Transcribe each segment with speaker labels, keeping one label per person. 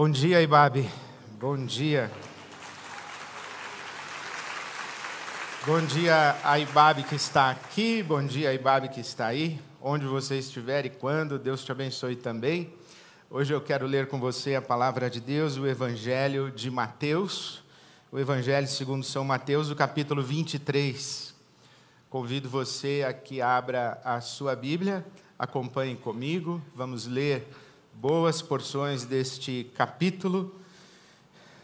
Speaker 1: Bom dia, Ibabe. Bom dia. Bom dia a Ibabe que está aqui, bom dia a Ibabe que está aí, onde você estiver e quando, Deus te abençoe também. Hoje eu quero ler com você a palavra de Deus, o Evangelho de Mateus, o Evangelho segundo São Mateus, o capítulo 23. Convido você a que abra a sua Bíblia, acompanhe comigo, vamos ler boas porções deste capítulo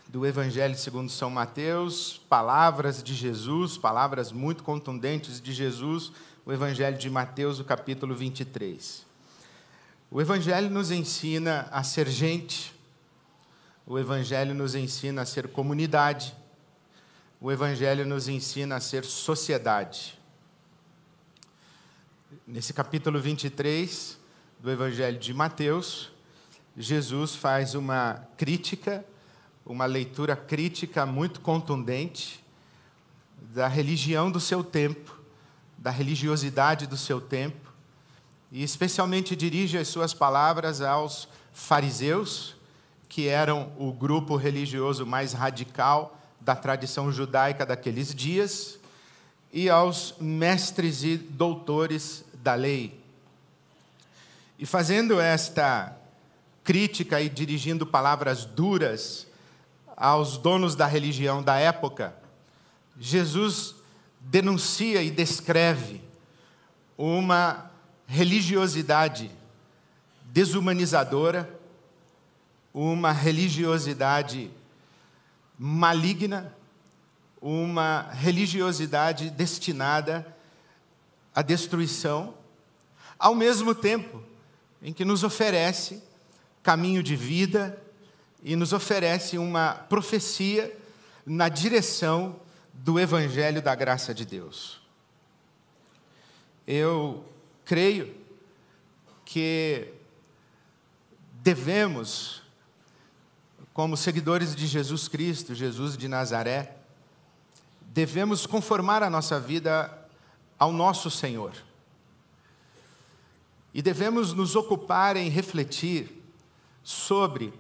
Speaker 1: do Evangelho segundo São Mateus, palavras de Jesus, palavras muito contundentes de Jesus, o Evangelho de Mateus, o capítulo 23. O Evangelho nos ensina a ser gente, o Evangelho nos ensina a ser comunidade, o Evangelho nos ensina a ser sociedade. Nesse capítulo 23 do Evangelho de Mateus, Jesus faz uma crítica, uma leitura crítica muito contundente da religião do seu tempo, da religiosidade do seu tempo, e especialmente dirige as suas palavras aos fariseus, que eram o grupo religioso mais radical da tradição judaica daqueles dias, e aos mestres e doutores da lei. E fazendo esta crítica e dirigindo palavras duras aos donos da religião da época, Jesus denuncia e descreve uma religiosidade desumanizadora, uma religiosidade maligna, uma religiosidade destinada à destruição, ao mesmo tempo em que nos oferece caminho de vida e nos oferece uma profecia na direção do Evangelho da graça de Deus. Eu creio que devemos, como seguidores de Jesus Cristo, Jesus de Nazaré, devemos conformar a nossa vida ao nosso Senhor. E devemos nos ocupar em refletir sobre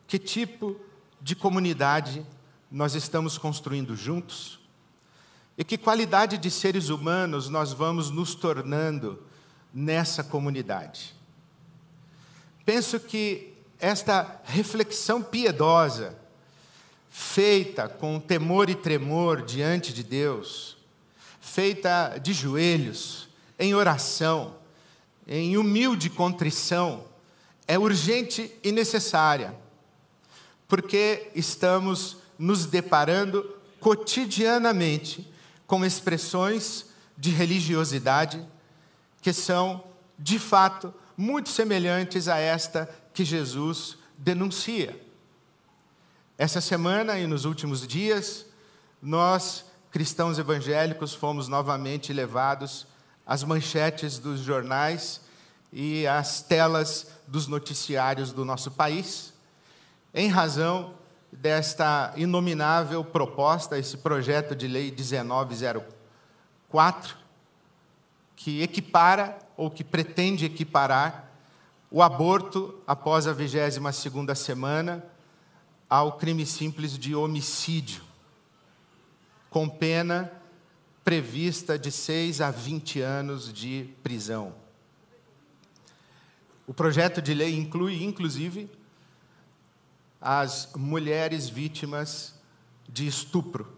Speaker 1: que tipo de comunidade nós estamos construindo juntos e que qualidade de seres humanos nós vamos nos tornando nessa comunidade. Penso que esta reflexão piedosa, feita com temor e tremor diante de Deus, feita de joelhos, em oração, em humilde contrição, é urgente e necessária, porque estamos nos deparando cotidianamente com expressões de religiosidade que são, de fato, muito semelhantes a esta que Jesus denuncia. Essa semana e nos últimos dias, nós, cristãos evangélicos, fomos novamente levados às manchetes dos jornais e às telas dos noticiários do nosso país, em razão desta inominável proposta, esse projeto de lei 1904, que equipara, ou que pretende equiparar, o aborto após a 22ª semana ao crime simples de homicídio, com pena prevista de 6 a 20 anos de prisão. O projeto de lei inclui, inclusive, as mulheres vítimas de estupro.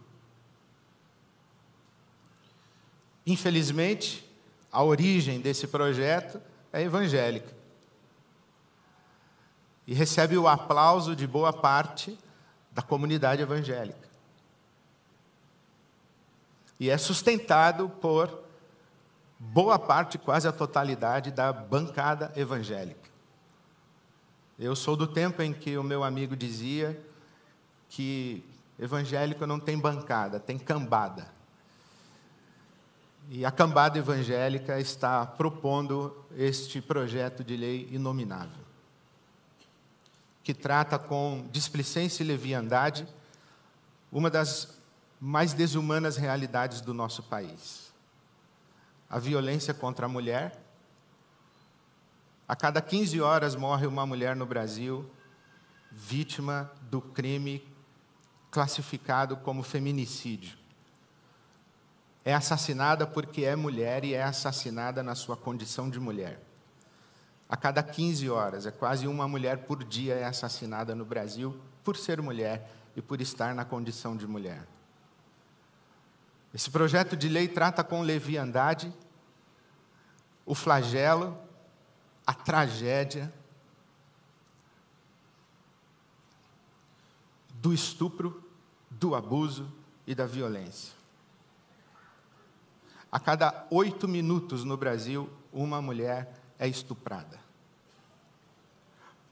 Speaker 1: Infelizmente, a origem desse projeto é evangélica e recebe o aplauso de boa parte da comunidade evangélica. E é sustentado por boa parte, quase a totalidade, da bancada evangélica. Eu sou do tempo em que o meu amigo dizia que evangélico não tem bancada, tem cambada. E a cambada evangélica está propondo este projeto de lei inominável, que trata com displicência e leviandade uma das mais desumanas realidades do nosso país. A violência contra a mulher. A cada 15 horas morre uma mulher no Brasil vítima do crime classificado como feminicídio. É assassinada porque é mulher e é assassinada na sua condição de mulher. A cada 15 horas, é quase uma mulher por dia é assassinada no Brasil por ser mulher e por estar na condição de mulher. Esse projeto de lei trata com leviandade o flagelo, a tragédia do estupro, do abuso e da violência. A cada 8 minutos no Brasil, uma mulher é estuprada.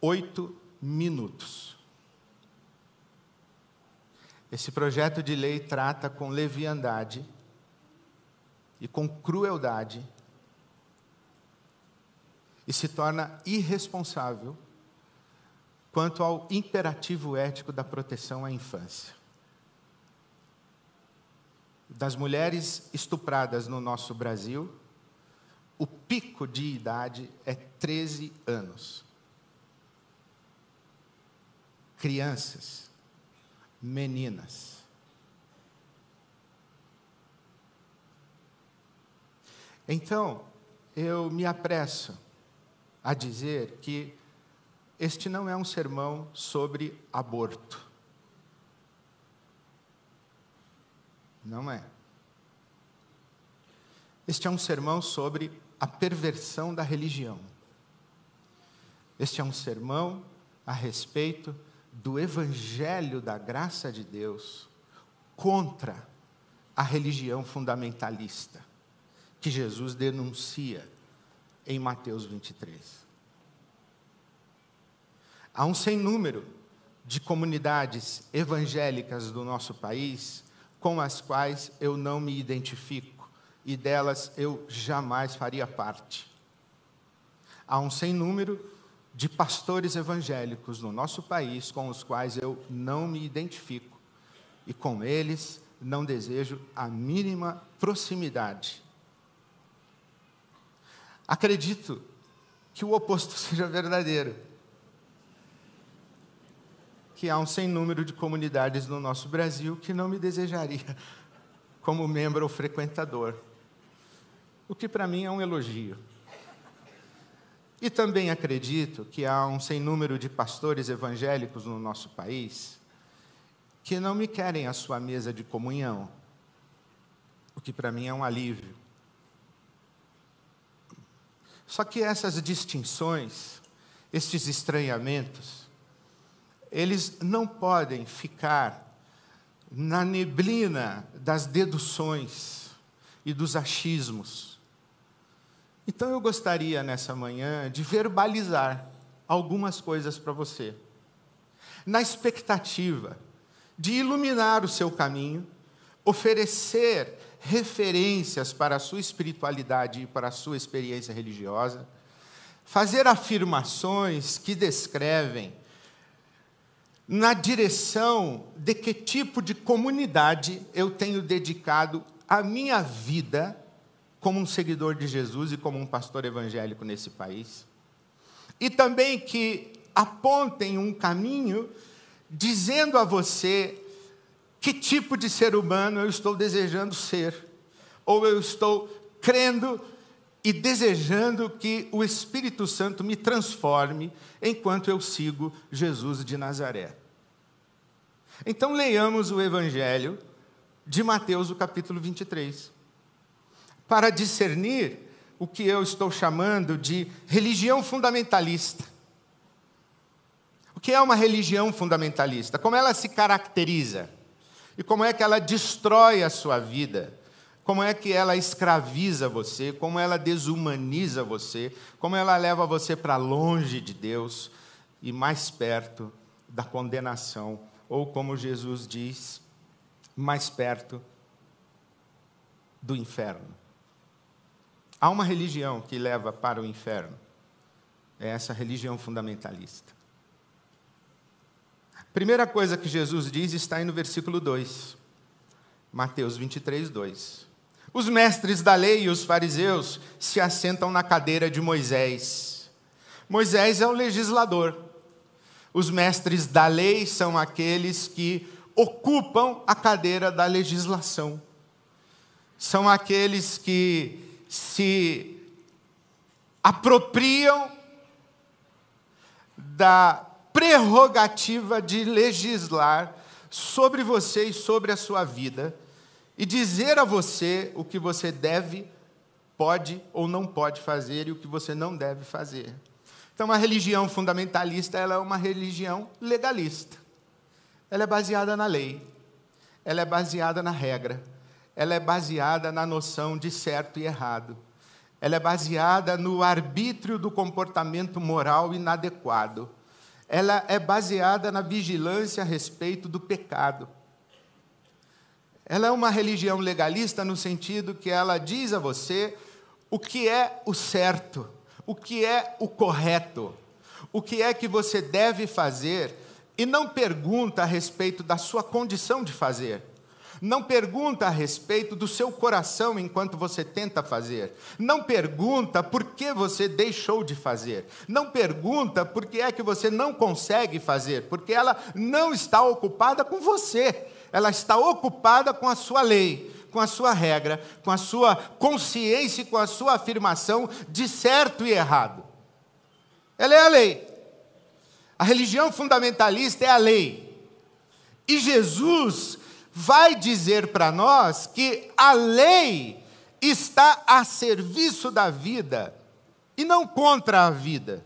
Speaker 1: 8 minutos. Esse projeto de lei trata com leviandade e com crueldade e se torna irresponsável quanto ao imperativo ético da proteção à infância. Das mulheres estupradas no nosso Brasil, o pico de idade é 13 anos. Crianças, meninas. Então, eu me apresso a dizer que este não é um sermão sobre aborto. Não é. Este é um sermão sobre a perversão da religião. Este é um sermão a respeito do evangelho da graça de Deus contra a religião fundamentalista que Jesus denuncia em Mateus 23. Há um sem número de comunidades evangélicas do nosso país com as quais eu não me identifico e delas eu jamais faria parte. Há um sem número de pastores evangélicos no nosso país com os quais eu não me identifico e com eles não desejo a mínima proximidade. Acredito que o oposto seja verdadeiro. Que há um sem número de comunidades no nosso Brasil que não me desejaria como membro ou frequentador. O que para mim é um elogio. E também acredito que há um sem número de pastores evangélicos no nosso país que não me querem à sua mesa de comunhão, o que para mim é um alívio. Só que essas distinções, estes estranhamentos, eles não podem ficar na neblina das deduções e dos achismos. Então eu gostaria, nessa manhã, de verbalizar algumas coisas para você, na expectativa de iluminar o seu caminho, oferecer referências para a sua espiritualidade e para a sua experiência religiosa, fazer afirmações que descrevem na direção de que tipo de comunidade eu tenho dedicado a minha vida como um seguidor de Jesus e como um pastor evangélico nesse país. E também que apontem um caminho dizendo a você que tipo de ser humano eu estou desejando ser, ou eu estou crendo e desejando que o Espírito Santo me transforme enquanto eu sigo Jesus de Nazaré. Então, leiamos o Evangelho de Mateus, o capítulo 23, para discernir o que eu estou chamando de religião fundamentalista. O que é uma religião fundamentalista? Como ela se caracteriza? E como é que ela destrói a sua vida? Como é que ela escraviza você? Como ela desumaniza você? Como ela leva você para longe de Deus e mais perto da condenação? Ou, como Jesus diz, mais perto do inferno. Há uma religião que leva para o inferno. É essa religião fundamentalista. A primeira coisa que Jesus diz está aí no versículo 2. Mateus 23, 2. Os mestres da lei e os fariseus se assentam na cadeira de Moisés. Moisés é o legislador. Os mestres da lei são aqueles que ocupam a cadeira da legislação. São aqueles que se apropriam da prerrogativa de legislar sobre você e sobre a sua vida e dizer a você o que você deve, pode ou não pode fazer e o que você não deve fazer. Então, a religião fundamentalista, ela é uma religião legalista. Ela é baseada na lei, ela é baseada na regra, ela é baseada na noção de certo e errado. Ela é baseada no arbítrio do comportamento moral inadequado. Ela é baseada na vigilância a respeito do pecado. Ela é uma religião legalista no sentido que ela diz a você o que é o certo, o que é o correto, o que é que você deve fazer, e não pergunta a respeito da sua condição de fazer. Não pergunta a respeito do seu coração enquanto você tenta fazer. Não pergunta por que você deixou de fazer. Não pergunta por que é que você não consegue fazer, porque ela não está ocupada com você. Ela está ocupada com a sua lei, com a sua regra, com a sua consciência e com a sua afirmação de certo e errado. Ela é a lei. A religião fundamentalista é a lei. E Jesus vai dizer para nós que a lei está a serviço da vida e não contra a vida.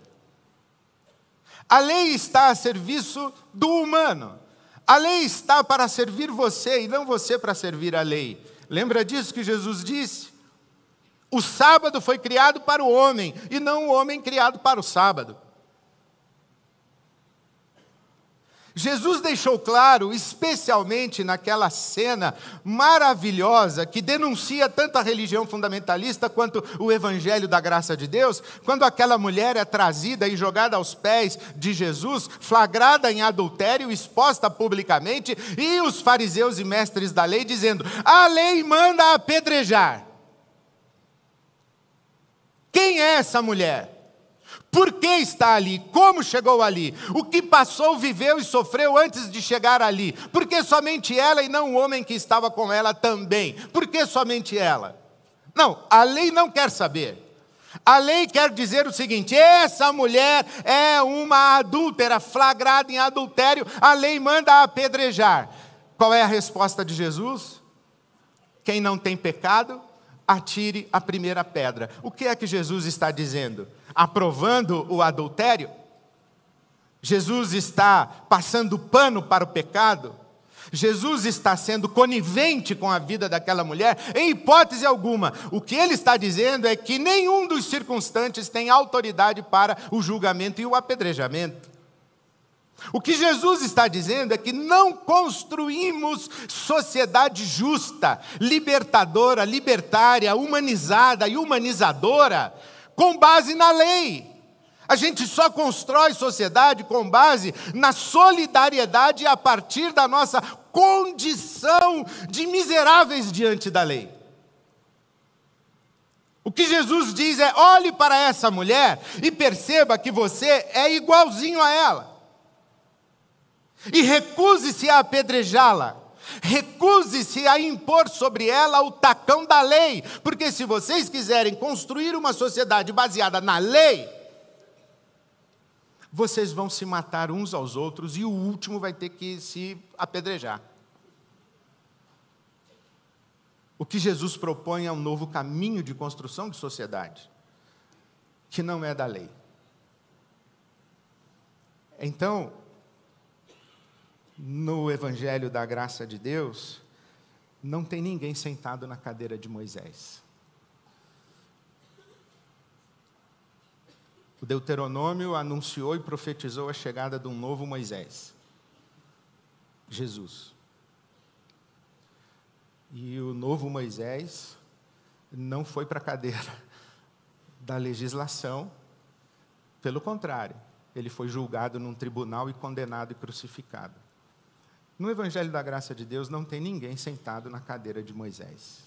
Speaker 1: A lei está a serviço do humano. A lei está para servir você e não você para servir a lei. Lembra disso que Jesus disse? O sábado foi criado para o homem e não o homem criado para o sábado. Jesus deixou claro, especialmente naquela cena maravilhosa que denuncia tanto a religião fundamentalista quanto o evangelho da graça de Deus, quando aquela mulher é trazida e jogada aos pés de Jesus, flagrada em adultério, exposta publicamente, e os fariseus e mestres da lei dizendo: a lei manda apedrejar. Quem é essa mulher? Por que está ali? Como chegou ali? O que passou, viveu e sofreu antes de chegar ali? Por que somente ela e não o homem que estava com ela também? Por que somente ela? Não, a lei não quer saber. A lei quer dizer o seguinte: essa mulher é uma adúltera, flagrada em adultério, a lei manda apedrejar. Qual é a resposta de Jesus? Quem não tem pecado, atire a primeira pedra. O que é que Jesus está dizendo? Aprovando o adultério? Jesus está passando pano para o pecado? Jesus está sendo conivente com a vida daquela mulher? Em hipótese alguma. O que ele está dizendo é que nenhum dos circunstantes tem autoridade para o julgamento e o apedrejamento. O que Jesus está dizendo é que não construímos sociedade justa, libertadora, libertária, humanizada e humanizadora com base na lei. A gente só constrói sociedade com base na solidariedade a partir da nossa condição de miseráveis diante da lei. O que Jesus diz é: olhe para essa mulher e perceba que você é igualzinho a ela. E recuse-se a apedrejá-la. Recuse-se a impor sobre ela o tacão da lei, porque se vocês quiserem construir uma sociedade baseada na lei, vocês vão se matar uns aos outros e o último vai ter que se apedrejar. O que Jesus propõe é um novo caminho de construção de sociedade, que não é da lei. Então, no Evangelho da Graça de Deus, não tem ninguém sentado na cadeira de Moisés. O Deuteronômio anunciou e profetizou a chegada de um novo Moisés, Jesus. E o novo Moisés não foi para a cadeira da legislação, pelo contrário, ele foi julgado num tribunal e condenado e crucificado. No Evangelho da Graça de Deus não tem ninguém sentado na cadeira de Moisés,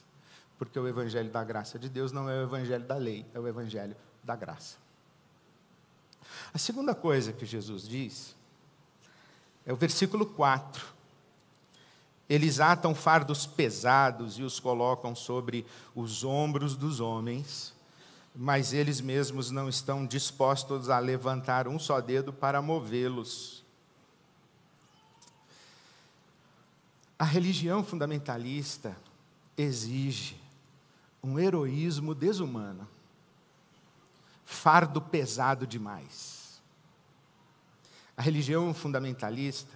Speaker 1: porque o Evangelho da Graça de Deus não é o Evangelho da lei, é o Evangelho da graça. A segunda coisa que Jesus diz É o versículo 4. Eles atam fardos pesados e os colocam sobre os ombros dos homens, mas eles mesmos não estão dispostos a levantar um só dedo para movê-los. A religião fundamentalista exige um heroísmo desumano, fardo pesado demais. A religião fundamentalista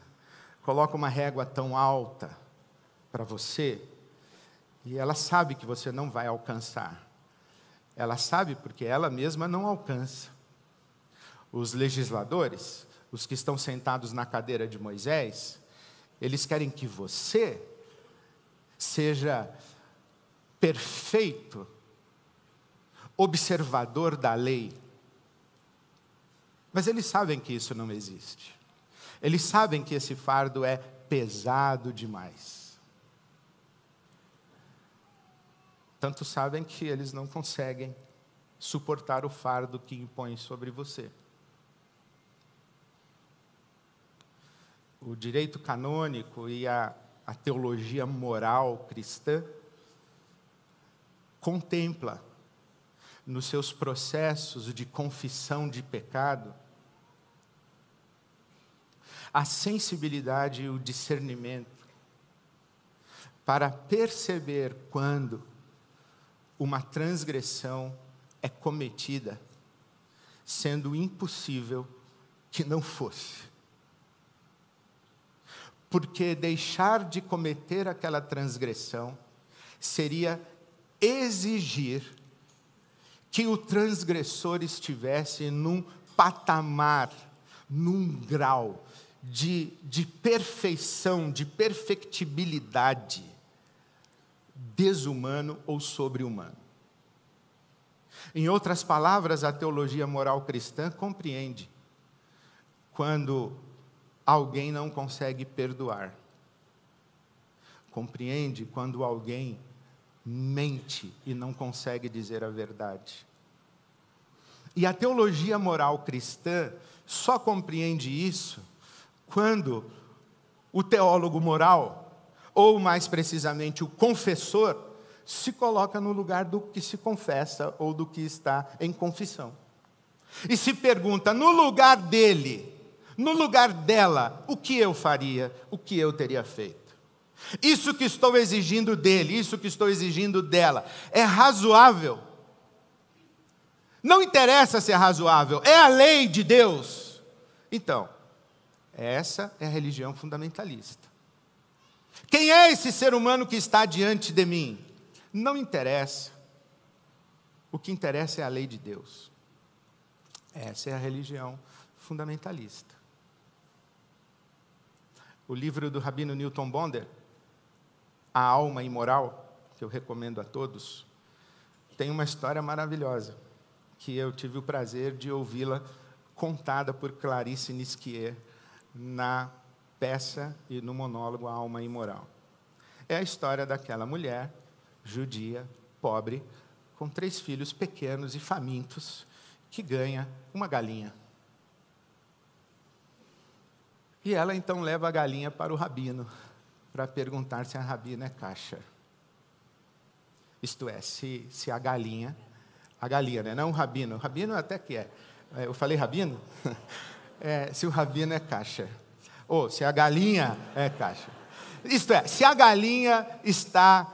Speaker 1: coloca uma régua tão alta para você, e ela sabe que você não vai alcançar. Ela sabe porque ela mesma não alcança. Os legisladores, os que estão sentados na cadeira de Moisés, eles querem que você seja perfeito, observador da lei. Mas eles sabem que isso não existe. Eles sabem que esse fardo é pesado demais. Tanto sabem que eles não conseguem suportar o fardo que impõe sobre você. O direito canônico e a teologia moral cristã contempla nos seus processos de confissão de pecado a sensibilidade e o discernimento para perceber quando uma transgressão é cometida, sendo impossível que não fosse. Porque deixar de cometer aquela transgressão seria exigir que o transgressor estivesse num patamar, num grau de perfeição, de perfectibilidade desumano ou sobre-humano. Em outras palavras, a teologia moral cristã compreende quando alguém não consegue perdoar. Compreende quando alguém mente e não consegue dizer a verdade. E a teologia moral cristã só compreende isso quando o teólogo moral, ou mais precisamente o confessor, se coloca no lugar do que se confessa ou do que está em confissão. E se pergunta, no lugar dele, no lugar dela, o que eu faria, o que eu teria feito? Isso que estou exigindo dele, isso que estou exigindo dela, é razoável? Não interessa se é razoável, é a lei de Deus. Então, essa é a religião fundamentalista. Quem é esse ser humano que está diante de mim? Não interessa. O que interessa é a lei de Deus. Essa é a religião fundamentalista. O livro do Rabino Newton Bonder, A Alma Imoral, que eu recomendo a todos, tem uma história maravilhosa, que eu tive o prazer de ouvi-la contada por Clarice Nisquier na peça e no monólogo A Alma Imoral. É a história daquela mulher judia, pobre, com 3 filhos pequenos e famintos, que ganha uma galinha. E ela então leva a galinha para o rabino, para perguntar se a rabina é kosher. Isto é, se a galinha, né? Não o rabino até que é. Eu falei rabino? Se o rabino é kosher. Ou se a galinha é kosher. Isto é, se a galinha está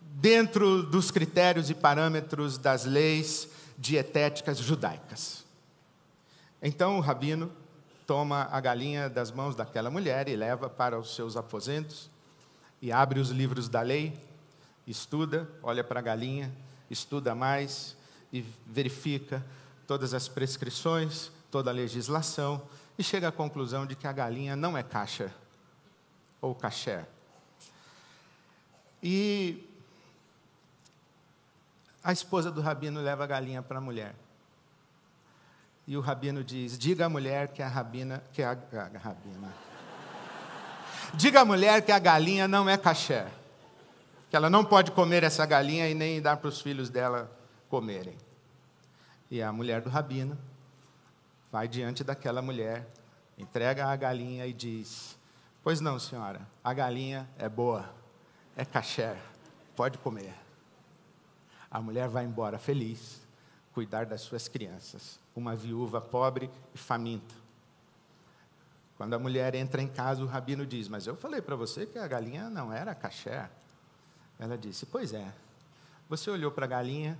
Speaker 1: dentro dos critérios e parâmetros das leis dietéticas judaicas. Então o rabino toma a galinha das mãos daquela mulher e leva para os seus aposentos e abre os livros da lei, estuda, olha para a galinha, estuda mais e verifica todas as prescrições, toda a legislação e chega à conclusão de que a galinha não é kosher ou kasher. E a esposa do rabino leva a galinha para a mulher. E o rabino diz, diga à mulher que diga à mulher que a galinha não é kasher, que ela não pode comer essa galinha e nem dar para os filhos dela comerem. E a mulher do rabino vai diante daquela mulher, entrega a galinha e diz: pois não, senhora, a galinha é boa, é kasher, pode comer. A mulher vai embora feliz, cuidar das suas crianças, uma viúva pobre e faminta. Quando a mulher entra em casa, o rabino diz: mas eu falei para você que a galinha não era kasher. Ela disse: pois é, você olhou para a galinha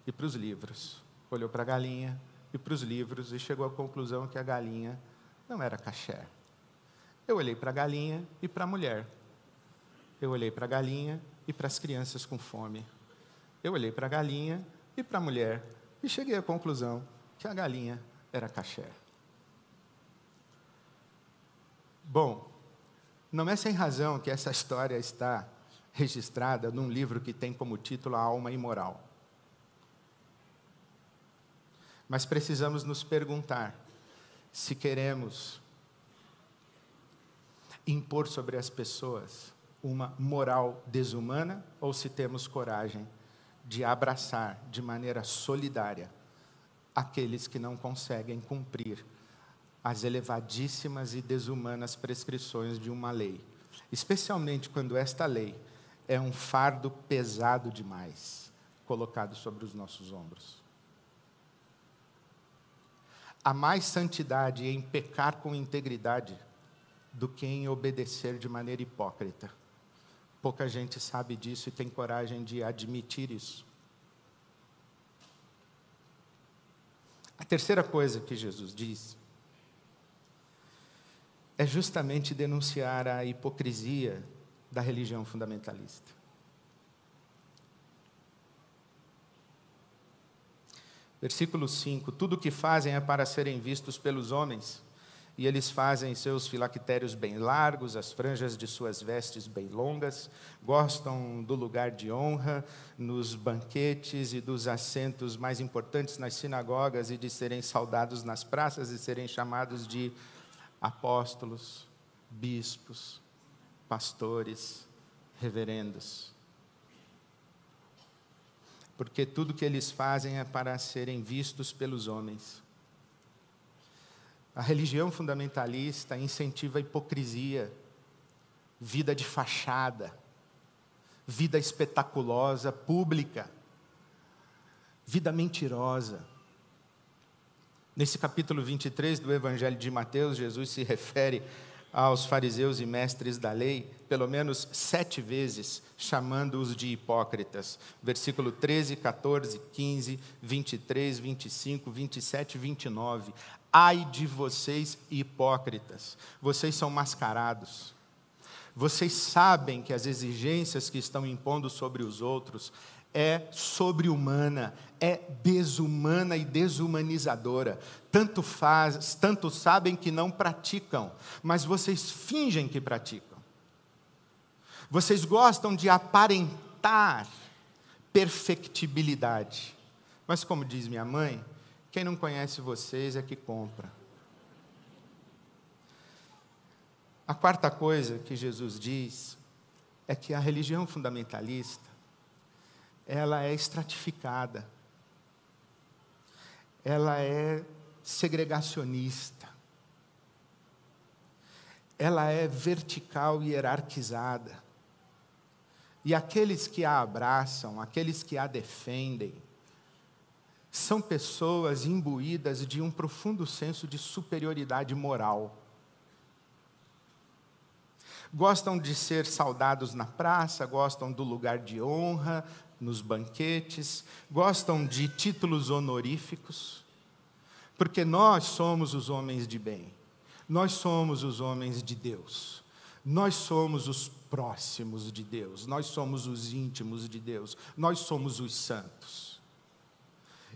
Speaker 1: e para os livros, olhou para a galinha e para os livros e chegou à conclusão que a galinha não era kasher. Eu olhei para a galinha e para a mulher. Eu olhei para a galinha e para as crianças com fome. Eu olhei para a galinha e para a mulher e cheguei à conclusão que a galinha era kasher. Bom, não é sem razão que essa história está registrada num livro que tem como título A Alma Imoral. Mas precisamos nos perguntar se queremos impor sobre as pessoas uma moral desumana ou se temos coragem de abraçar de maneira solidária aqueles que não conseguem cumprir as elevadíssimas e desumanas prescrições de uma lei, especialmente quando esta lei é um fardo pesado demais colocado sobre os nossos ombros. Há mais santidade em pecar com integridade do que em obedecer de maneira hipócrita. Pouca gente sabe disso e tem coragem de admitir isso. A terceira coisa que Jesus diz é justamente denunciar a hipocrisia da religião fundamentalista. Versículo 5: tudo o que fazem é para serem vistos pelos homens, e eles fazem seus filactérios bem largos, as franjas de suas vestes bem longas, gostam do lugar de honra nos banquetes e dos assentos mais importantes nas sinagogas e de serem saudados nas praças e serem chamados de apóstolos, bispos, pastores, reverendos. Porque tudo que eles fazem é para serem vistos pelos homens. A religião fundamentalista incentiva a hipocrisia, vida de fachada, vida espetaculosa, pública, vida mentirosa. Nesse capítulo 23 do Evangelho de Mateus, Jesus se refere aos fariseus e mestres da lei, pelo menos 7 vezes, chamando-os de hipócritas. Versículo 13, 14, 15, 23, 25, 27 e 29. Ai de vocês, hipócritas! Vocês são mascarados. Vocês sabem que as exigências que estão impondo sobre os outros é sobre-humana, é desumana e desumanizadora. Tanto sabem que não praticam, mas vocês fingem que praticam. Vocês gostam de aparentar perfectibilidade. Mas como diz minha mãe, quem não conhece vocês é que compra. A quarta coisa que Jesus diz é que a religião fundamentalista ela é estratificada, ela é segregacionista, ela é vertical e hierarquizada. E aqueles que a abraçam, aqueles que a defendem, são pessoas imbuídas de um profundo senso de superioridade moral. Gostam de ser saudados na praça, gostam do lugar de honra, nos banquetes, gostam de títulos honoríficos, porque nós somos os homens de bem, nós somos os homens de Deus, nós somos os próximos de Deus, nós somos os íntimos de Deus, nós somos os santos.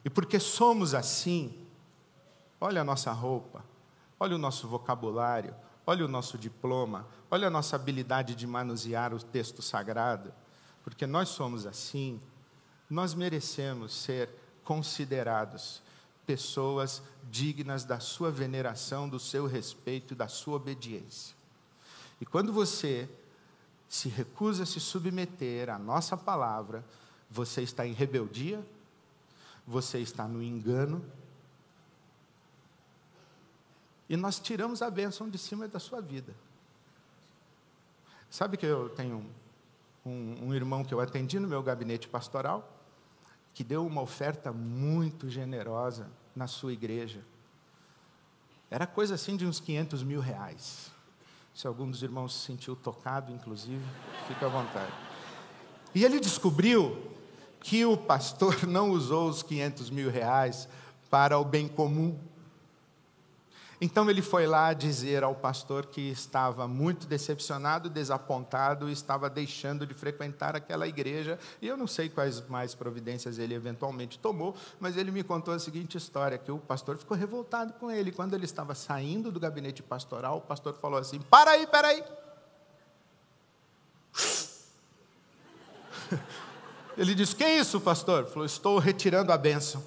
Speaker 1: E porque somos assim, olha a nossa roupa, olha o nosso vocabulário, olha o nosso diploma, olha a nossa habilidade de manusear o texto sagrado. Porque nós somos assim, nós merecemos ser considerados pessoas dignas da sua veneração, do seu respeito e da sua obediência. E quando você se recusa a se submeter à nossa palavra, você está em rebeldia, você está no engano, e nós tiramos a bênção de cima da sua vida. Sabe que eu tenho um irmão que eu atendi no meu gabinete pastoral, que deu uma oferta muito generosa na sua igreja. Era coisa assim de uns 500 mil reais. Se algum dos irmãos se sentiu tocado, inclusive, fique à vontade. E ele descobriu que o pastor não usou os 500 mil reais para o bem comum. Então ele foi lá dizer ao pastor que estava muito decepcionado, desapontado, estava deixando de frequentar aquela igreja, e eu não sei quais mais providências ele eventualmente tomou, mas ele me contou a seguinte história, que o pastor ficou revoltado com ele. Quando ele estava saindo do gabinete pastoral, o pastor falou assim: para aí. Ele disse: que é isso, pastor? Ele falou: estou retirando a bênção.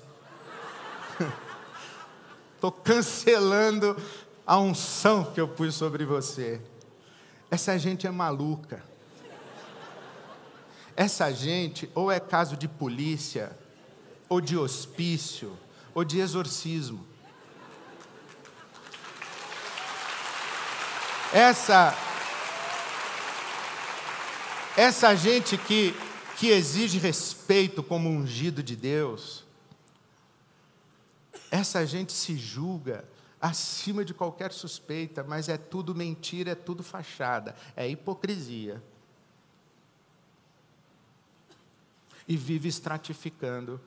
Speaker 1: Estou cancelando a unção que eu pus sobre você. Essa gente é maluca. Essa gente ou é caso de polícia, ou de hospício, ou de exorcismo. Essa gente que exige respeito como ungido de Deus, essa gente se julga acima de qualquer suspeita, mas é tudo mentira, é tudo fachada, é hipocrisia. E vive estratificando,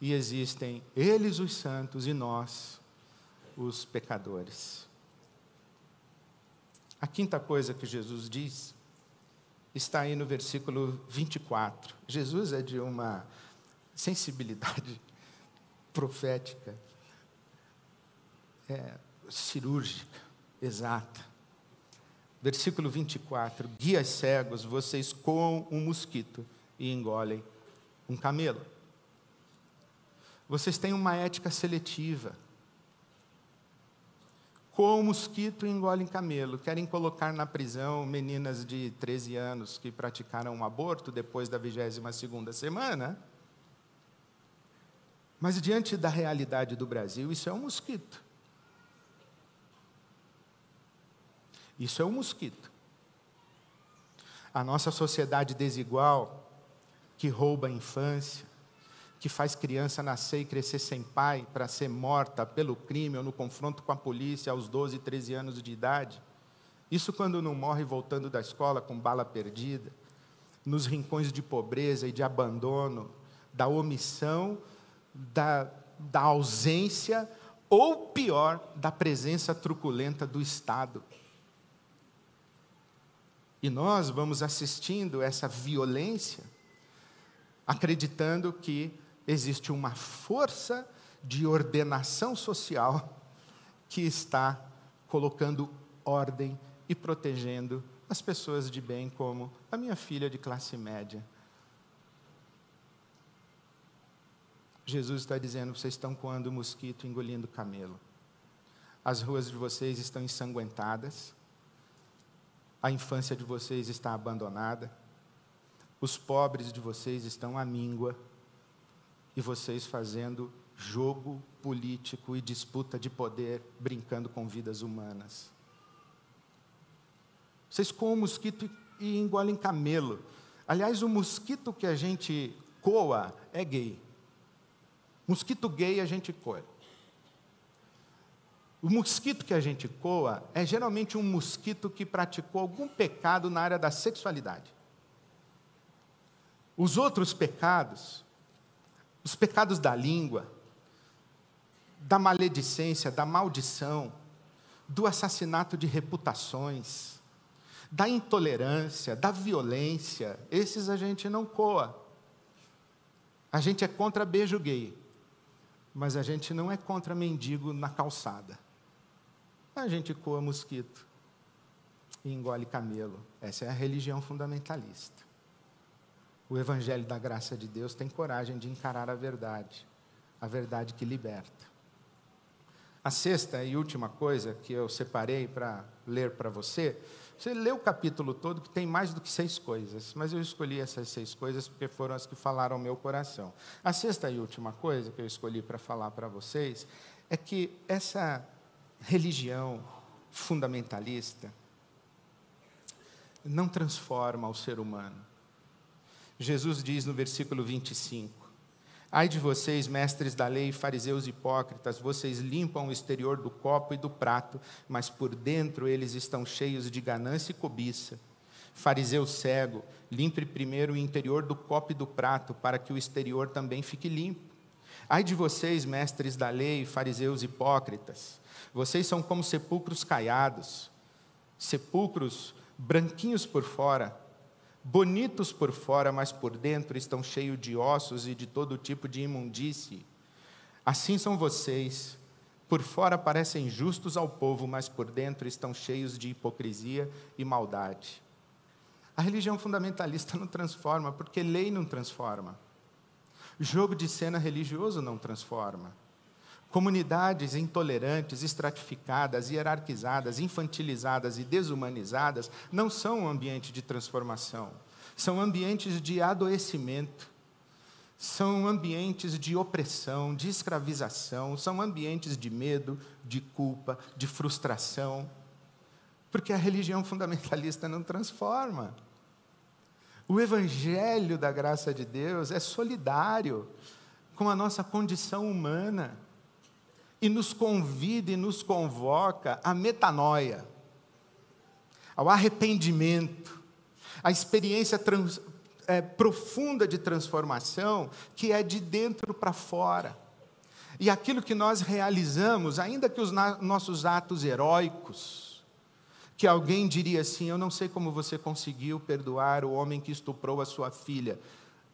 Speaker 1: e existem eles os santos e nós os pecadores. A quinta coisa que Jesus diz está aí no versículo 24. Jesus é de uma sensibilidade profética, cirúrgica, exata. Versículo 24: guias cegos, vocês coam um mosquito e engolem um camelo. Vocês têm uma ética seletiva. Coam um mosquito e engolem camelo. Querem colocar na prisão meninas de 13 anos que praticaram um aborto depois da 22ª semana? Mas diante da realidade do Brasil, isso é um mosquito. Isso é um mosquito. A nossa sociedade desigual, que rouba a infância, que faz criança nascer e crescer sem pai para ser morta pelo crime ou no confronto com a polícia aos 12, 13 anos de idade. Isso quando não morre voltando da escola com bala perdida, nos rincões de pobreza e de abandono, da omissão, da ausência, ou pior, da presença truculenta do Estado. E nós vamos assistindo essa violência, acreditando que existe uma força de ordenação social que está colocando ordem e protegendo as pessoas de bem, como a minha filha de classe média. Jesus está dizendo: vocês estão coando mosquito, engolindo camelo. As ruas de vocês estão ensanguentadas. A infância de vocês está abandonada. Os pobres de vocês estão à míngua. E vocês fazendo jogo político e disputa de poder, brincando com vidas humanas. Vocês coam mosquito e engolem camelo. Aliás, o mosquito que a gente coa é gay. Mosquito gay a gente coa. O mosquito que a gente coa é geralmente um mosquito que praticou algum pecado na área da sexualidade. Os outros pecados, os pecados da língua, da maledicência, da maldição, do assassinato de reputações, da intolerância, da violência, esses a gente não coa. A gente é contra beijo gay, mas a gente não é contra mendigo na calçada. A gente coa mosquito e engole camelo. Essa é a religião fundamentalista. O Evangelho da Graça de Deus tem coragem de encarar a verdade que liberta. A sexta e última coisa que eu separei para ler para você lê o capítulo todo, que tem mais do que 6 coisas, mas eu escolhi essas 6 coisas porque foram as que falaram ao meu coração. A sexta e última coisa que eu escolhi para falar para vocês é que essa religião fundamentalista não transforma o ser humano. Jesus diz no versículo 25: ai de vocês, mestres da lei, fariseus hipócritas, vocês limpam o exterior do copo e do prato, mas por dentro eles estão cheios de ganância e cobiça. Fariseu cego, limpe primeiro o interior do copo e do prato, para que o exterior também fique limpo. Ai de vocês, mestres da lei, fariseus hipócritas, vocês são como sepulcros caiados, sepulcros branquinhos por fora, bonitos por fora, mas por dentro estão cheios de ossos e de todo tipo de imundície. Assim são vocês, por fora parecem justos ao povo, mas por dentro estão cheios de hipocrisia e maldade. A religião fundamentalista não transforma, porque lei não transforma. Jogo de cena religioso não transforma. Comunidades intolerantes, estratificadas, hierarquizadas, infantilizadas e desumanizadas não são um ambiente de transformação. São ambientes de adoecimento. São ambientes de opressão, de escravização. São ambientes de medo, de culpa, de frustração. Porque a religião fundamentalista não transforma. O evangelho da graça de Deus é solidário com a nossa condição humana e nos convida e nos convoca à metanoia, ao arrependimento, à experiência profunda de transformação que é de dentro para fora. E aquilo que nós realizamos, ainda que os nossos atos heróicos, que alguém diria assim: eu não sei como você conseguiu perdoar o homem que estuprou a sua filha.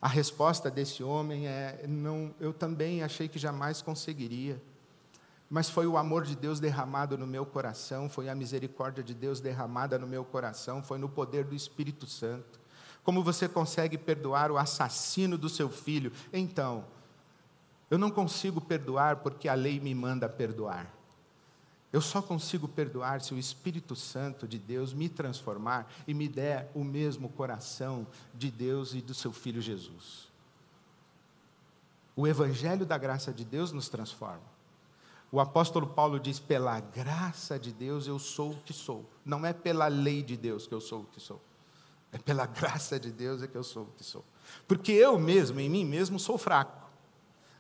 Speaker 1: A resposta desse homem é: não, eu também achei que jamais conseguiria. Mas foi o amor de Deus derramado no meu coração, foi a misericórdia de Deus derramada no meu coração, foi no poder do Espírito Santo. Como você consegue perdoar o assassino do seu filho? Então, eu não consigo perdoar porque a lei me manda perdoar. Eu só consigo perdoar se o Espírito Santo de Deus me transformar e me der o mesmo coração de Deus e do seu Filho Jesus. O Evangelho da graça de Deus nos transforma. O apóstolo Paulo diz: pela graça de Deus eu sou o que sou. Não é pela lei de Deus que eu sou o que sou. É pela graça de Deus é que eu sou o que sou. Porque eu mesmo, em mim mesmo, sou fraco.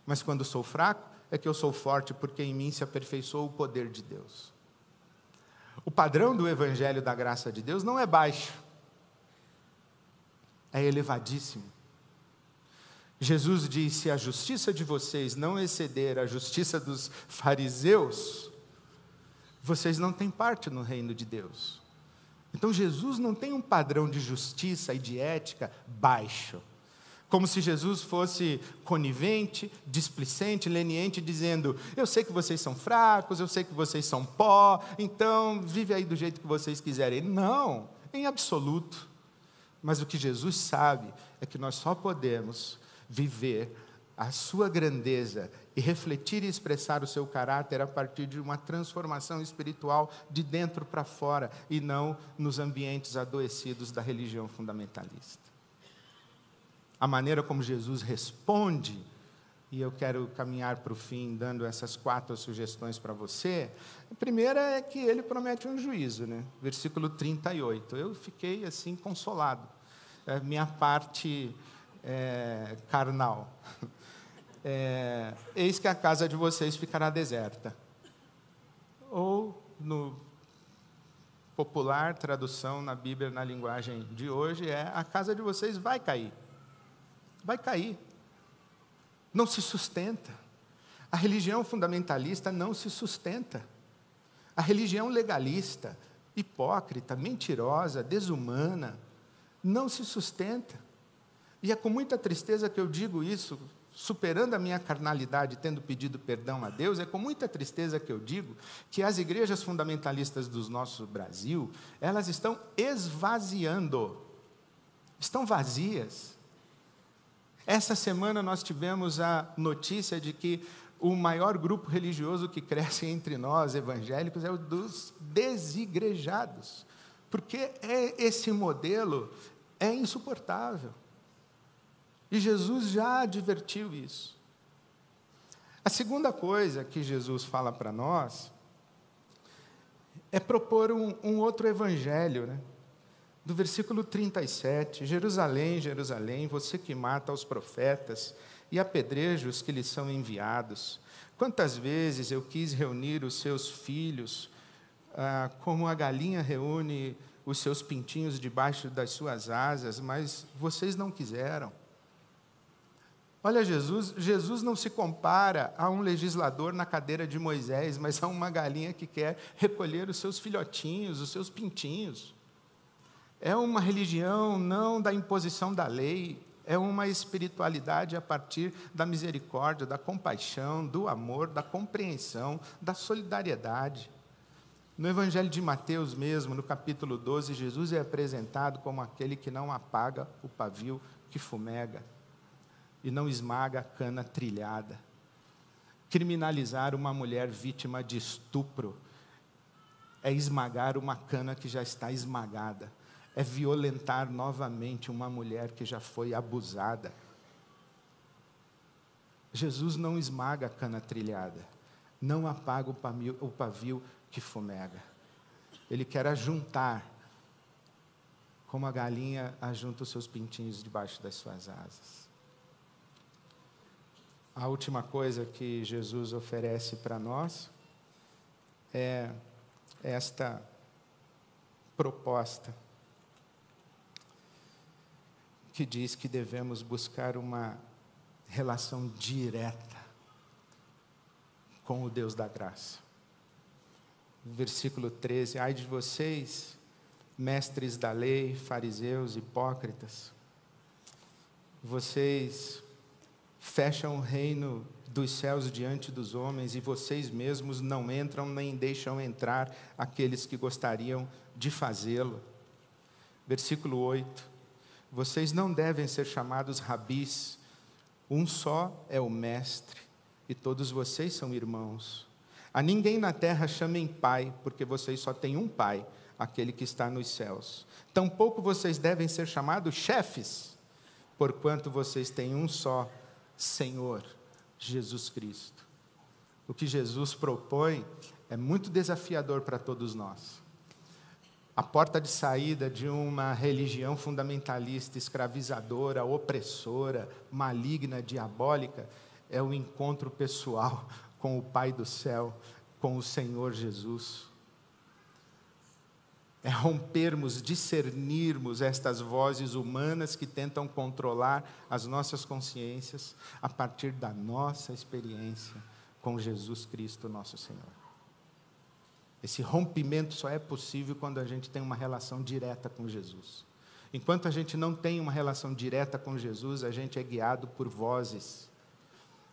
Speaker 1: Mas quando sou fraco, é que eu sou forte, porque em mim se aperfeiçoa o poder de Deus. O padrão do Evangelho da graça de Deus não é baixo. É elevadíssimo. Jesus disse: se a justiça de vocês não exceder a justiça dos fariseus, vocês não têm parte no reino de Deus. Então Jesus não tem um padrão de justiça e de ética baixo, como se Jesus fosse conivente, displicente, leniente, dizendo: eu sei que vocês são fracos, eu sei que vocês são pó, então vive aí do jeito que vocês quiserem. Não, em absoluto. Mas o que Jesus sabe é que nós só podemos viver a sua grandeza e refletir e expressar o seu caráter a partir de uma transformação espiritual de dentro para fora, e não nos ambientes adoecidos da religião fundamentalista. A maneira como Jesus responde, e eu quero caminhar para o fim dando essas 4 sugestões para você. A primeira é que ele promete um juízo, né? Versículo 38. Eu fiquei assim consolado. É minha parte carnal. Eis que a casa de vocês ficará deserta. Ou, no popular tradução na Bíblia, na linguagem de hoje, a casa de vocês vai cair. Vai cair. Não se sustenta. A religião fundamentalista não se sustenta. A religião legalista, hipócrita, mentirosa, desumana, não se sustenta. E é com muita tristeza que eu digo isso, superando a minha carnalidade, tendo pedido perdão a Deus, é com muita tristeza que eu digo que as igrejas fundamentalistas do nosso Brasil, elas estão esvaziando, estão vazias. Essa semana nós tivemos a notícia de que o maior grupo religioso que cresce entre nós, evangélicos, é o dos desigrejados, porque esse modelo é insuportável. E Jesus já advertiu isso. A segunda coisa que Jesus fala para nós é propor um outro evangelho, né? Do versículo 37, Jerusalém, Jerusalém, você que mata os profetas e apedreja os que lhes são enviados. Quantas vezes eu quis reunir os seus filhos, como a galinha reúne os seus pintinhos debaixo das suas asas, mas vocês não quiseram. Olha, Jesus não se compara a um legislador na cadeira de Moisés, mas a uma galinha que quer recolher os seus filhotinhos, os seus pintinhos. É uma religião não da imposição da lei, é uma espiritualidade a partir da misericórdia, da compaixão, do amor, da compreensão, da solidariedade. No Evangelho de Mateus mesmo, no capítulo 12, Jesus é apresentado como aquele que não apaga o pavio que fumega e não esmaga a cana trilhada. Criminalizar uma mulher vítima de estupro é esmagar uma cana que já está esmagada. É violentar novamente uma mulher que já foi abusada. Jesus não esmaga a cana trilhada, não apaga o pavio que fumega. Ele quer ajuntar, como a galinha ajunta os seus pintinhos debaixo das suas asas. A última coisa que Jesus oferece para nós é esta proposta que diz que devemos buscar uma relação direta com o Deus da graça. Versículo 13, ai de vocês, mestres da lei, fariseus, hipócritas, vocês fecham o reino dos céus diante dos homens e vocês mesmos não entram nem deixam entrar aqueles que gostariam de fazê-lo. Versículo 8, vocês não devem ser chamados rabis, um só é o mestre, e todos vocês são irmãos. A ninguém na terra chamem pai, porque vocês só têm um pai, aquele que está nos céus. Tampouco vocês devem ser chamados chefes, porquanto vocês têm um só Senhor, Jesus Cristo. O que Jesus propõe é muito desafiador para todos nós. A porta de saída de uma religião fundamentalista, escravizadora, opressora, maligna, diabólica, é o encontro pessoal com o Pai do céu, com o Senhor Jesus. É rompermos, discernirmos estas vozes humanas que tentam controlar as nossas consciências a partir da nossa experiência com Jesus Cristo, nosso Senhor. Esse rompimento só é possível quando a gente tem uma relação direta com Jesus. Enquanto a gente não tem uma relação direta com Jesus, a gente é guiado por vozes.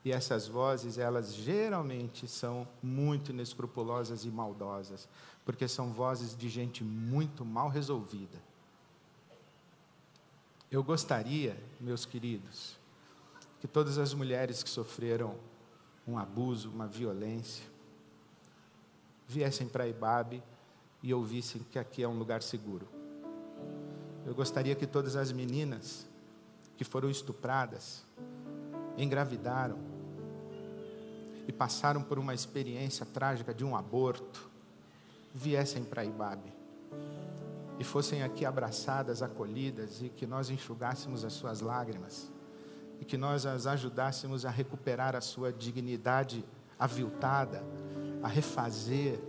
Speaker 1: E essas vozes, elas geralmente são muito inescrupulosas e maldosas, porque são vozes de gente muito mal resolvida. Eu gostaria, meus queridos, que todas as mulheres que sofreram um abuso, uma violência, viessem para a Ibabe e ouvissem que aqui é um lugar seguro. Eu gostaria que todas as meninas que foram estupradas, engravidaram e passaram por uma experiência trágica de um aborto, viessem para a Ibabe e fossem aqui abraçadas, acolhidas, e que nós enxugássemos as suas lágrimas e que nós as ajudássemos a recuperar a sua dignidade aviltada, a refazer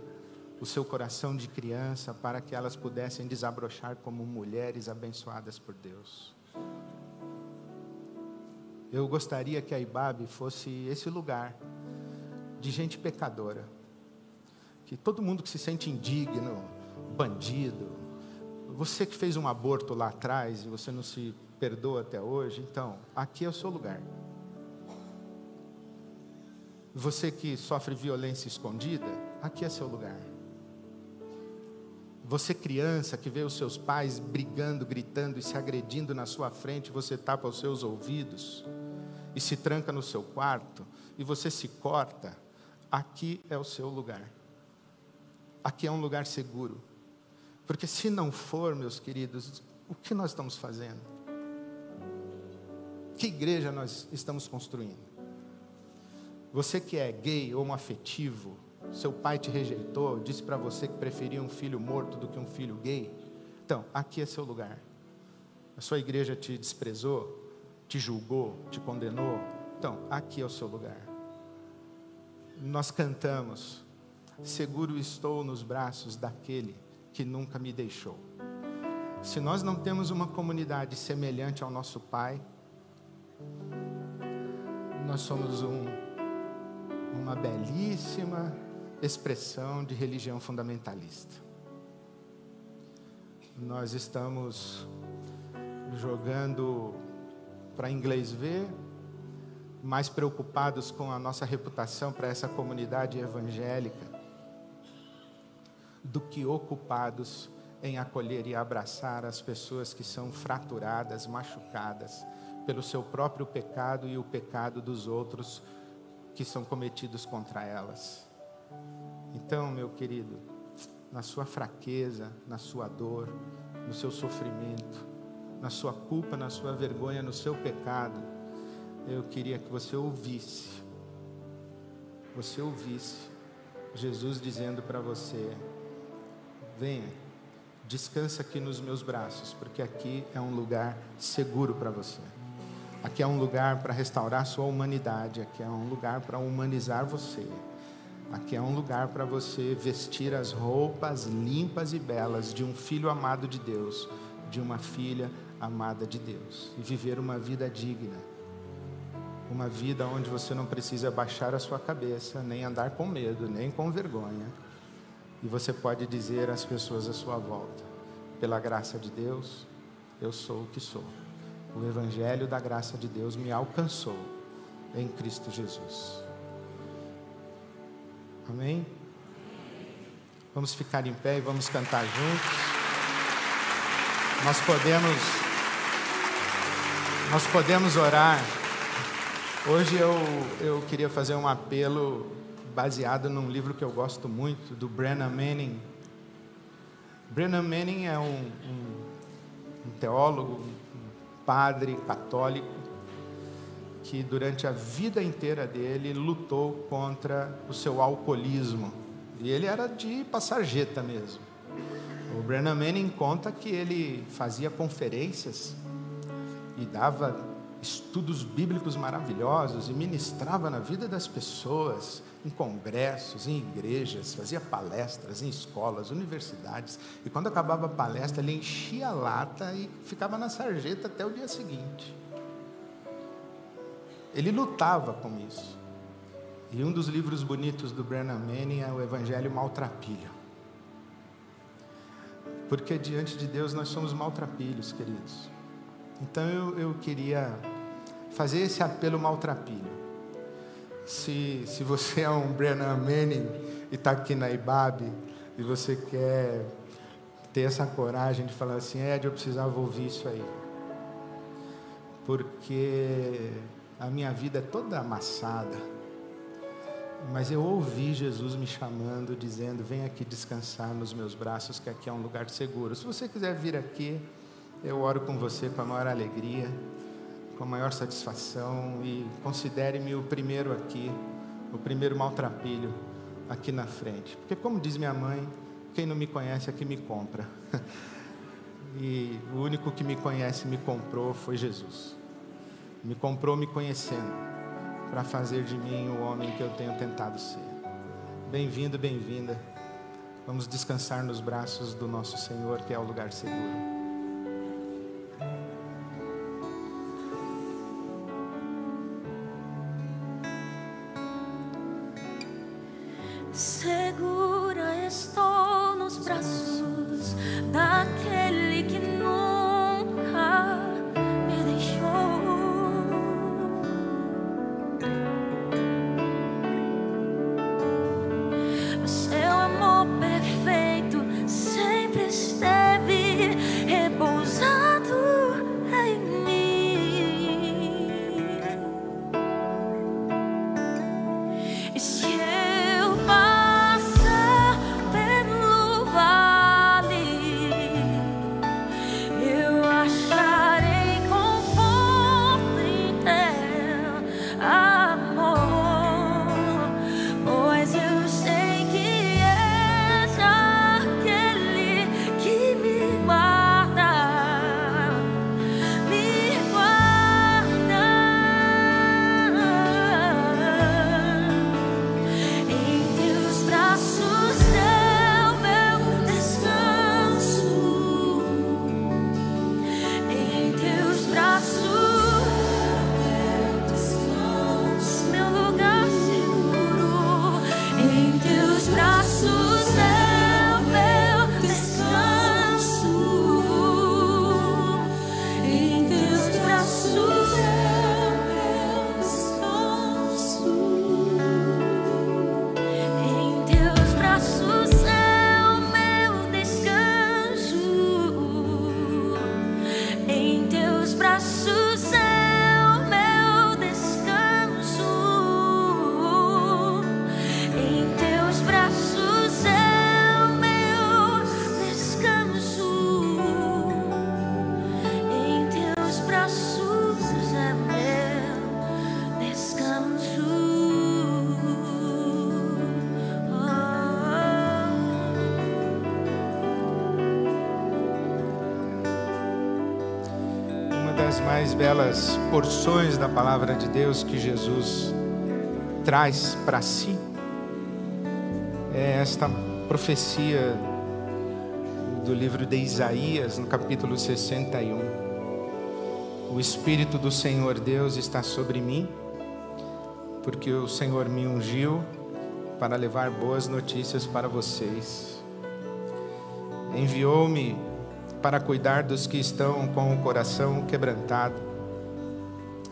Speaker 1: o seu coração de criança para que elas pudessem desabrochar como mulheres abençoadas por Deus. Eu gostaria que a Ibabe fosse esse lugar de gente pecadora, que todo mundo que se sente indigno, bandido, você que fez um aborto lá atrás e você não se perdoa até hoje, então, aqui é o seu lugar. Você que sofre violência escondida, aqui é seu lugar. Você criança que vê os seus pais brigando, gritando e se agredindo na sua frente, você tapa os seus ouvidos e se tranca no seu quarto e você se corta, aqui é o seu lugar. Aqui é um lugar seguro. Porque se não for, meus queridos, o que nós estamos fazendo? Que igreja nós estamos construindo? Você que é gay, homoafetivo, Seu pai te rejeitou, disse para você que preferia um filho morto do que um filho gay. Então, aqui é seu lugar. A sua igreja te desprezou, te julgou, te condenou. Então, aqui é o seu lugar. Nós cantamos: seguro estou nos braços daquele que nunca me deixou. Se nós não temos uma comunidade semelhante ao nosso Pai, nós somos uma belíssima expressão de religião fundamentalista. Nós estamos jogando para inglês ver, mais preocupados com a nossa reputação para essa comunidade evangélica, do que ocupados em acolher e abraçar as pessoas que são fraturadas, machucadas pelo seu próprio pecado e o pecado dos outros que são cometidos contra elas. Então, meu querido, na sua fraqueza, na sua dor, no seu sofrimento, na sua culpa, na sua vergonha, no seu pecado, eu queria que você ouvisse Jesus dizendo para você: venha, descansa aqui nos meus braços, porque aqui é um lugar seguro para você. Aqui é um lugar para restaurar sua humanidade, aqui é um lugar para humanizar você. Aqui é um lugar para você vestir as roupas limpas e belas de um filho amado de Deus, de uma filha amada de Deus, e viver uma vida digna. Uma vida onde você não precisa baixar a sua cabeça, nem andar com medo, nem com vergonha. E você pode dizer às pessoas à sua volta: pela graça de Deus, eu sou o que sou. O Evangelho da graça de Deus me alcançou em Cristo Jesus. Amém? Vamos ficar em pé e vamos cantar juntos. Nós podemos orar. Hoje eu queria fazer um apelo baseado num livro que eu gosto muito, do Brennan Manning. Brennan Manning é um teólogo, um padre católico, que durante a vida inteira dele lutou contra o seu alcoolismo. E ele era de passar jeta mesmo. O Brennan Manning conta que ele fazia conferências e dava estudos bíblicos maravilhosos e ministrava na vida das pessoas, em congressos, em igrejas, fazia palestras em escolas, universidades, e quando acabava a palestra ele enchia a lata e ficava na sarjeta até o dia seguinte. Ele lutava com isso. E um dos livros bonitos do Brennan Manning é o Evangelho Maltrapilho, porque diante de Deus nós somos maltrapilhos, queridos. Então eu queria fazer esse apelo maltrapilho. Se você é um Brennan Manning e está aqui na IBAB e você quer ter essa coragem de falar assim: Ed, eu precisava ouvir isso aí, porque a minha vida é toda amassada, mas eu ouvi Jesus me chamando, dizendo: vem aqui descansar nos meus braços, que aqui é um lugar seguro. Se você quiser vir aqui, eu oro com você com a maior alegria, com a maior satisfação, e considere-me o primeiro aqui, o primeiro maltrapilho aqui na frente. Porque, como diz minha mãe, quem não me conhece é que me compra. E o único que me conhece e me comprou foi Jesus. Me comprou me conhecendo, para fazer de mim o homem que eu tenho tentado ser. Bem-vindo, bem-vinda. Vamos descansar nos braços do nosso Senhor, que é o lugar seguro.
Speaker 2: Segura estou nos braços daquele que nunca me deixou. O seu amor perfeito sempre esteve repousado em mim. E se eu passar pelo vale, eu acharei conforto em teu amor, pois eu sei
Speaker 1: das mais belas porções da palavra de Deus que Jesus traz para si é esta profecia do livro de Isaías, no capítulo 61. O Espírito do Senhor Deus está sobre mim, porque o Senhor me ungiu para levar boas notícias para vocês. Enviou-me para cuidar dos que estão com o coração quebrantado,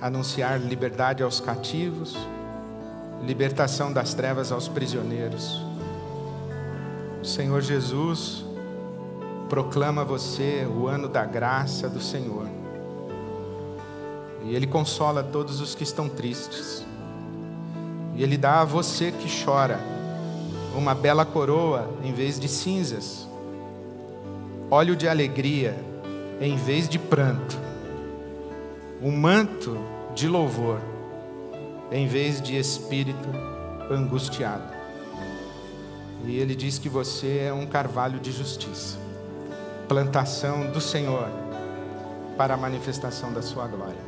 Speaker 1: anunciar liberdade aos cativos, libertação das trevas aos prisioneiros. O Senhor Jesus proclama a você o ano da graça do Senhor. E Ele consola todos os que estão tristes. E Ele dá a você que chora uma bela coroa em vez de cinzas, óleo de alegria em vez de pranto, um manto de louvor em vez de espírito angustiado. E Ele diz que você é um carvalho de justiça, plantação do Senhor para a manifestação da sua glória.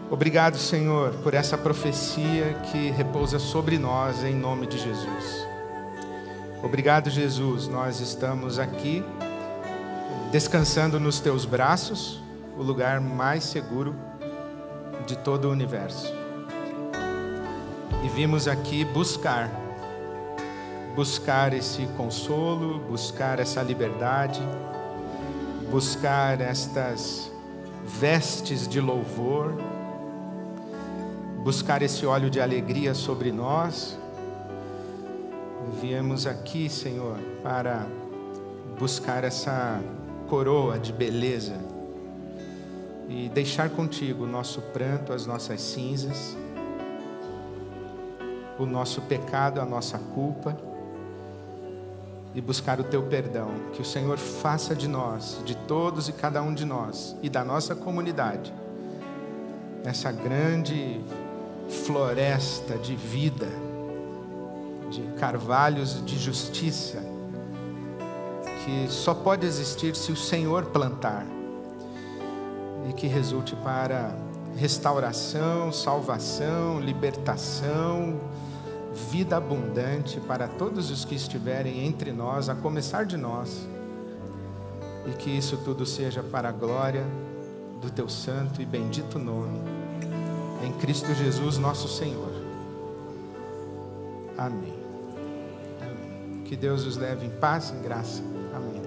Speaker 1: Obrigado, Senhor, por essa profecia que repousa sobre nós em nome de Jesus. Obrigado, Jesus, nós estamos aqui descansando nos teus braços, o lugar mais seguro de todo o universo. E vimos aqui buscar esse consolo, buscar essa liberdade, buscar estas vestes de louvor, buscar esse óleo de alegria sobre nós. Viemos aqui, Senhor, para buscar essa coroa de beleza e deixar contigo o nosso pranto, as nossas cinzas, o nosso pecado, a nossa culpa, e buscar o teu perdão. Que o Senhor faça de nós, de todos e cada um de nós e da nossa comunidade, essa grande floresta de vida, de carvalhos de justiça, que só pode existir se o Senhor plantar, e que resulte para restauração, salvação, libertação, vida abundante para todos os que estiverem entre nós, a começar de nós, e que isso tudo seja para a glória do teu santo e bendito nome, em Cristo Jesus nosso Senhor. Amém. Amém. Que Deus os leve em paz e em graça. Amém.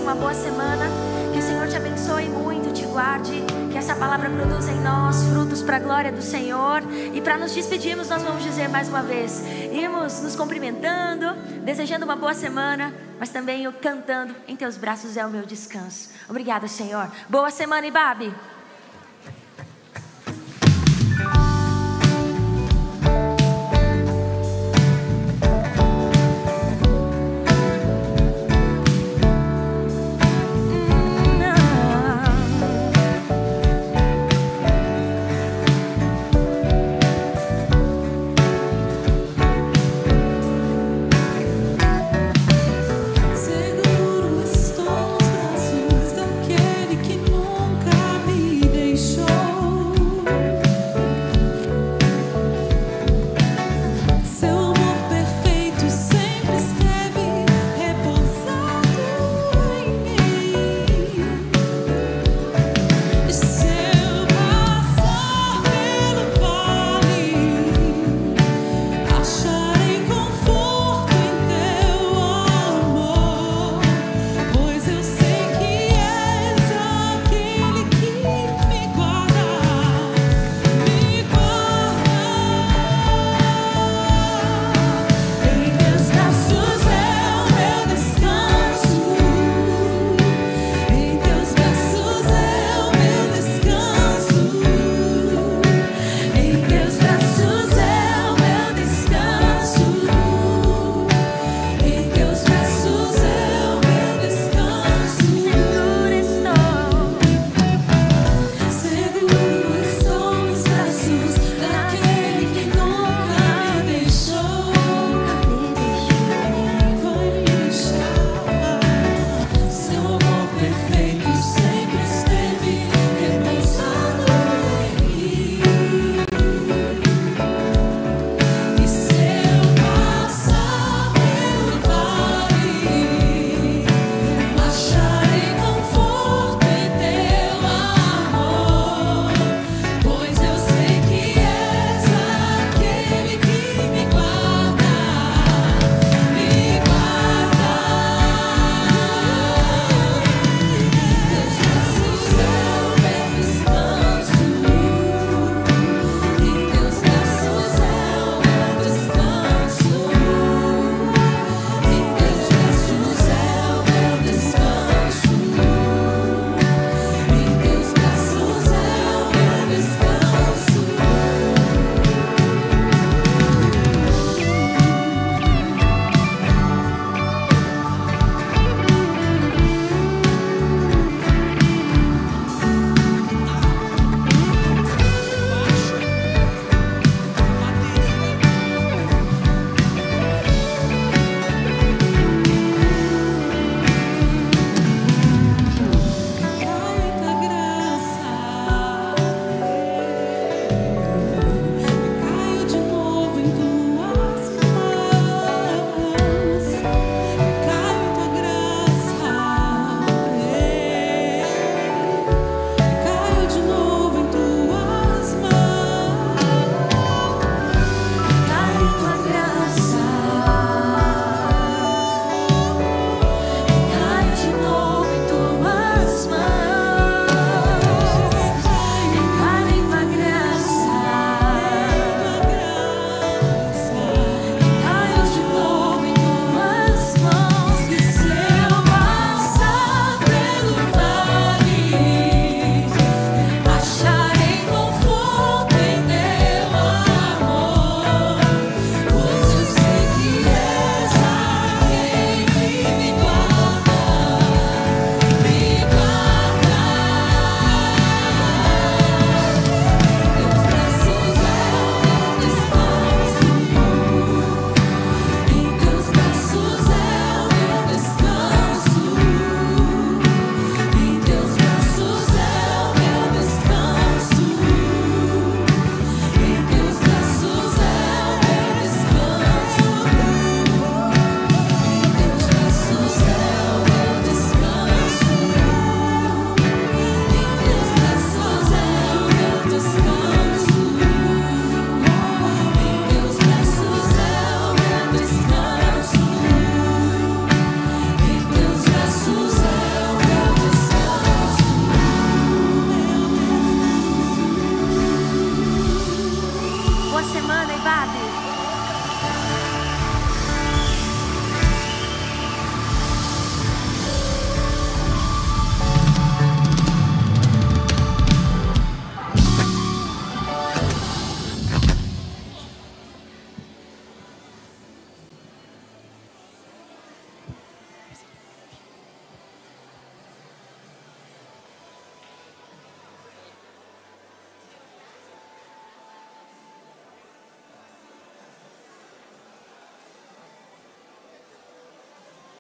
Speaker 2: Uma boa semana, que o Senhor te abençoe muito, te guarde, que essa palavra produza em nós frutos para a glória do Senhor. E para nos despedirmos, nós vamos dizer mais uma vez, irmos nos cumprimentando, desejando uma boa semana, mas também cantando, em teus braços é o meu descanso. Obrigada, Senhor. Boa semana, Ibabe.